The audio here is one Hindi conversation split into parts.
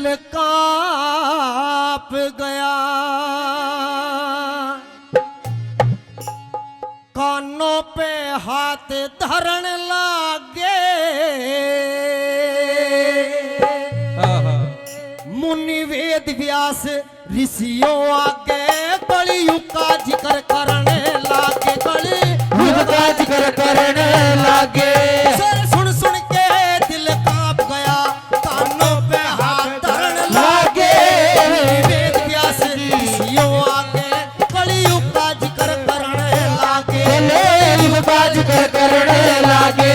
दिल कांप गया, कानों पे हाथ धरन लागे, मुनि वेद व्यास ऋषियों आगे कलयुग का जिक्र करने लागे, कलयुग का जिक्र करने लागे। सुन सुन के दिल कांप गया, कानों पे हाथ धरन लागे, वेद व्यास ऋषियों आगे कलयुग का जिक्र करने लागे, कलयुग का जिक्र करने लागे।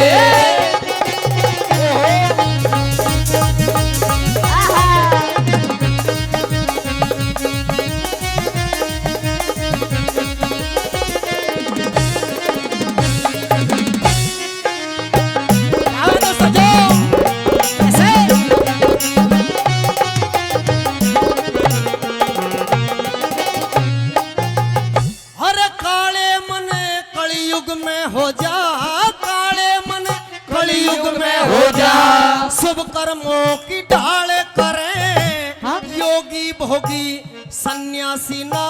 शुभ कर्मों की ढाल करें, योगी भोगी सन्यासी ना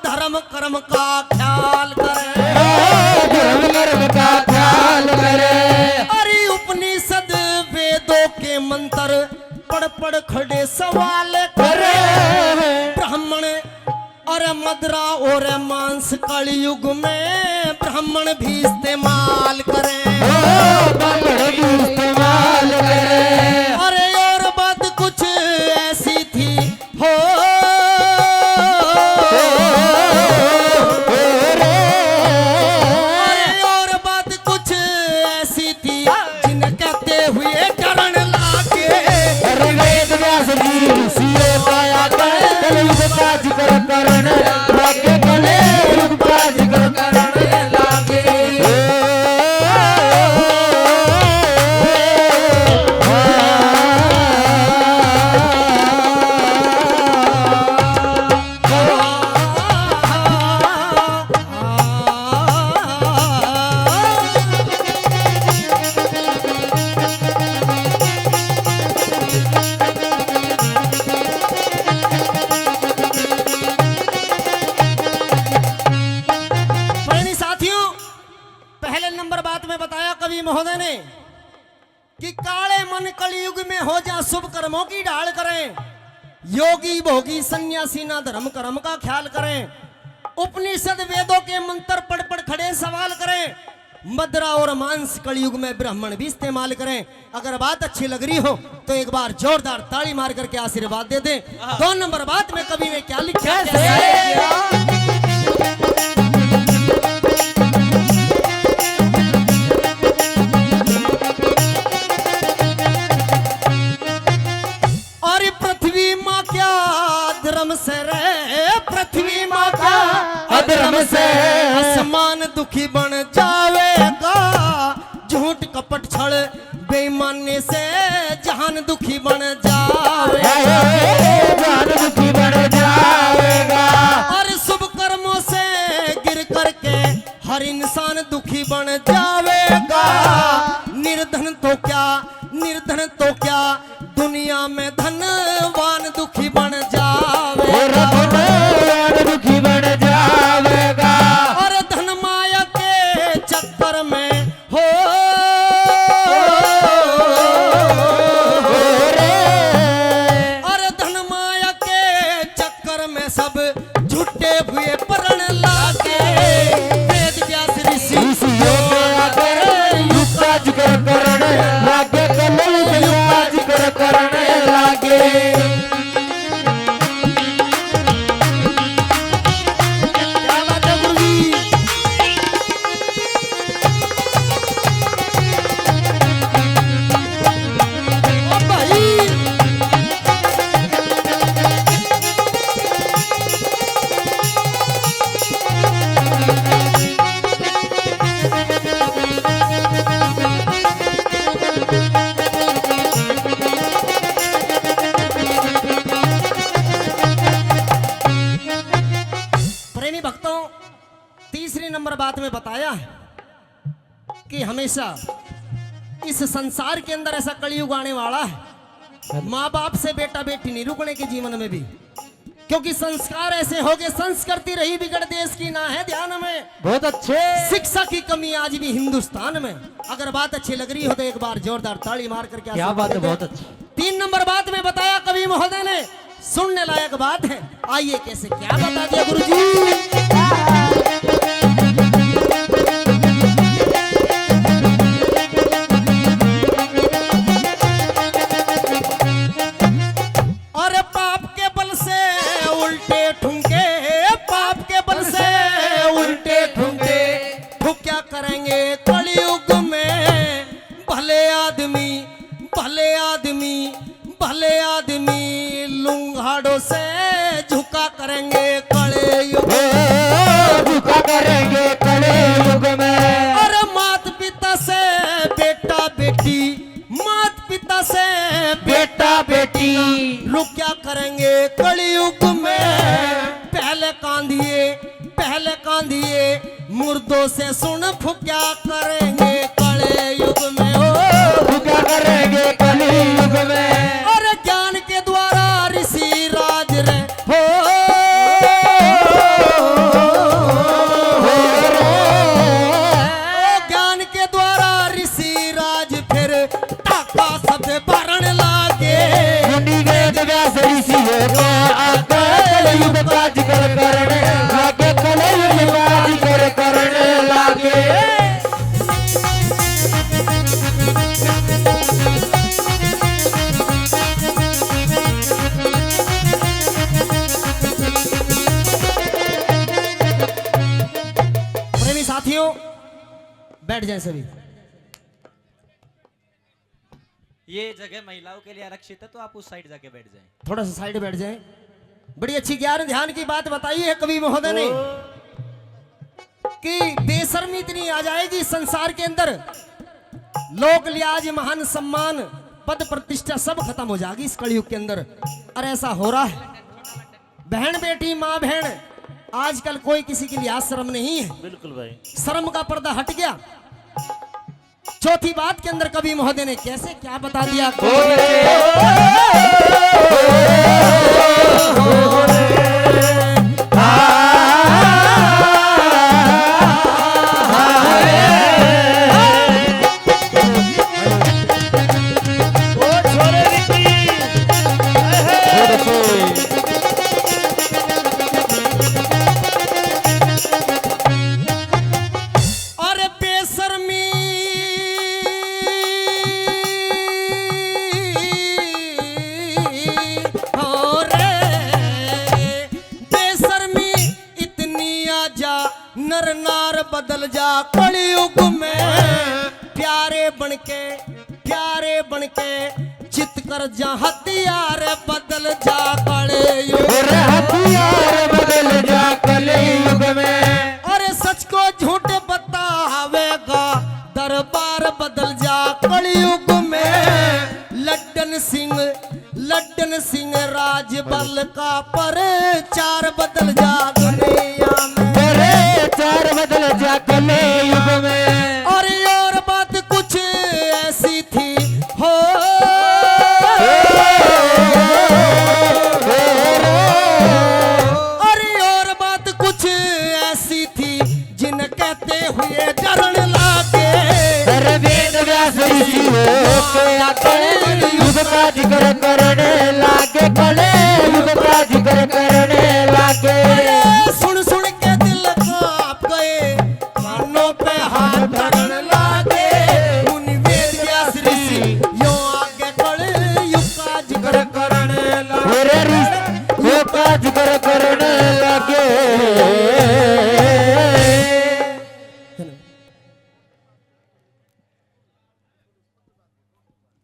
धर्म कर्म का ख्याल करें, धर्म कर्म का ख्याल करें। अरे उपनिषद वेदों के मंत्र पढ़ पढ़ खड़े सवाल करें, ब्राह्मण और मदरा और मांस कलयुग में ब्राह्मण भी इस्तेमाल करें, ब्राह्मण भी इस्तेमाल करें। अरे और बात कुछ ऐसी थी हो, अरे और बात कुछ ऐसी थी जिन्हें कहते हुए डरन लागे, वेद व्यास ऋषियों का कलयुग का जिक्र करने लागे, कलयुग का जिक्र करने लागे। महोदय ने कि काले मन कलयुग में हो जा शुभ कर्मों की ढाल करें, योगी भोगी सन्यासी ना धर्म कर्म का ख्याल करें, उपनिषद वेदों के मंत्र पढ़ पढ़ खड़े सवाल करें, मदरा और मांस कलयुग में ब्राह्मण भी इस्तेमाल करें। अगर बात अच्छी लग रही हो तो एक बार जोरदार ताली मार करके आशीर्वाद दे दें। 2 नंबर बात में कवि ने क्या लिखा, पृथ्वी माँ का अधर्म से आसमान दुखी बन जावेगा, झूठ कपट छल बेईमानी से जहान दुखी बन जावेगा, जहान दुखी बन जावेगा। और शुभ कर्मों से गिर करके हर इंसान दुखी बन जावेगा, निर्धन तो क्या दुनिया में धनवान दुखी बन जावेगा, दुखी बन जावेगा। और धन माया के चक्कर में हो, और धन माया के चक्कर में सब झूठे हुए परण लागे, वेद व्यास ऋषियों युग का जिक्र करने लागे, कलयुग का जिक्र करने लागे। नंबर बात में बताया कि हमेशा इस संसार के अंदर ऐसा कलयुग आने वाला है माँ बाप से बेटा बेटी नहीं रुकने के जीवन में भी, क्योंकि संस्कार ऐसे हो गए, संस्कृति रही बिगड़ देश की ना है ध्यान में। बहुत अच्छे। शिक्षा की कमी आज भी हिंदुस्तान में। अगर बात अच्छी लग रही हो तो एक बार जोरदार ताली मार करके क्या बात है, बहुत अच्छी। 3 नंबर बात में बताया कवि महोदय ने, सुनने लायक बात है। आइए कैसे क्या बता दिया गुरुजी। भले आदमी लुंगाड़ों से झुका करेंगे कड़े युग में, झुका करेंगे कड़े युग में। और मात पिता से बेटा बेटी, मात पिता से बेटा बेटी लोग क्या करेंगे कलयुग में। पहले कांधिए मुर्दों से सुन फुक्या करेंगे कड़े युग में, फुक्या करेंगे कड़े युग में। और ज्ञान के द्वारा ऋषि राज रे हो, ज्ञान के द्वारा ऋषि राज फिर टाका सबसे बारण लागे। वेद व्यास ऋषियों का आकर युग का जिक्र करने लागे, कलयुग का जिक्र करने लागे। प्रेमी साथियों बैठ जाएं सभी। ये जगह महिलाओं के लिए आरक्षित है, तो आप उस साइड जाके बैठ जाएं। थोड़ा सा साइड बैठ जाएं। बड़ी अच्छी ज्ञान ध्यान की बात बताई है कवि महोदय ने कि बेशर्मी इतनी आ जाएगी संसार के अंदर, लोक लिहाज महान सम्मान पद प्रतिष्ठा सब खत्म हो जाएगी इस कलयुग के अंदर। और ऐसा हो रहा है, बहन बेटी माँ बहन, आजकल कोई किसी की लिहाज शर्म नहीं है। बिल्कुल भाई, शर्म का पर्दा हट गया। चौथी बात के अंदर कवि महोदय ने कैसे क्या बता दिया। नर नार बदल जा कलयुग में, प्यारे बनके चित कर जा हथियार बदल जा कलयुग में, हथियार बदल जा कलयुग में। और सच को झूठ बतावेगा दरबार बदल जा कलयुग में। लड्डन सिंह राज बल का प्रचार बदल जा दुनिया में, प्रचार बदल जा कलयुग में। और बात कुछ ऐसी थी हो, और बात कुछ ऐसी थी जिन कहते हुए डरने लागे। वेद व्यास ऋषियों के आकर युग का जिक्र करने लागे।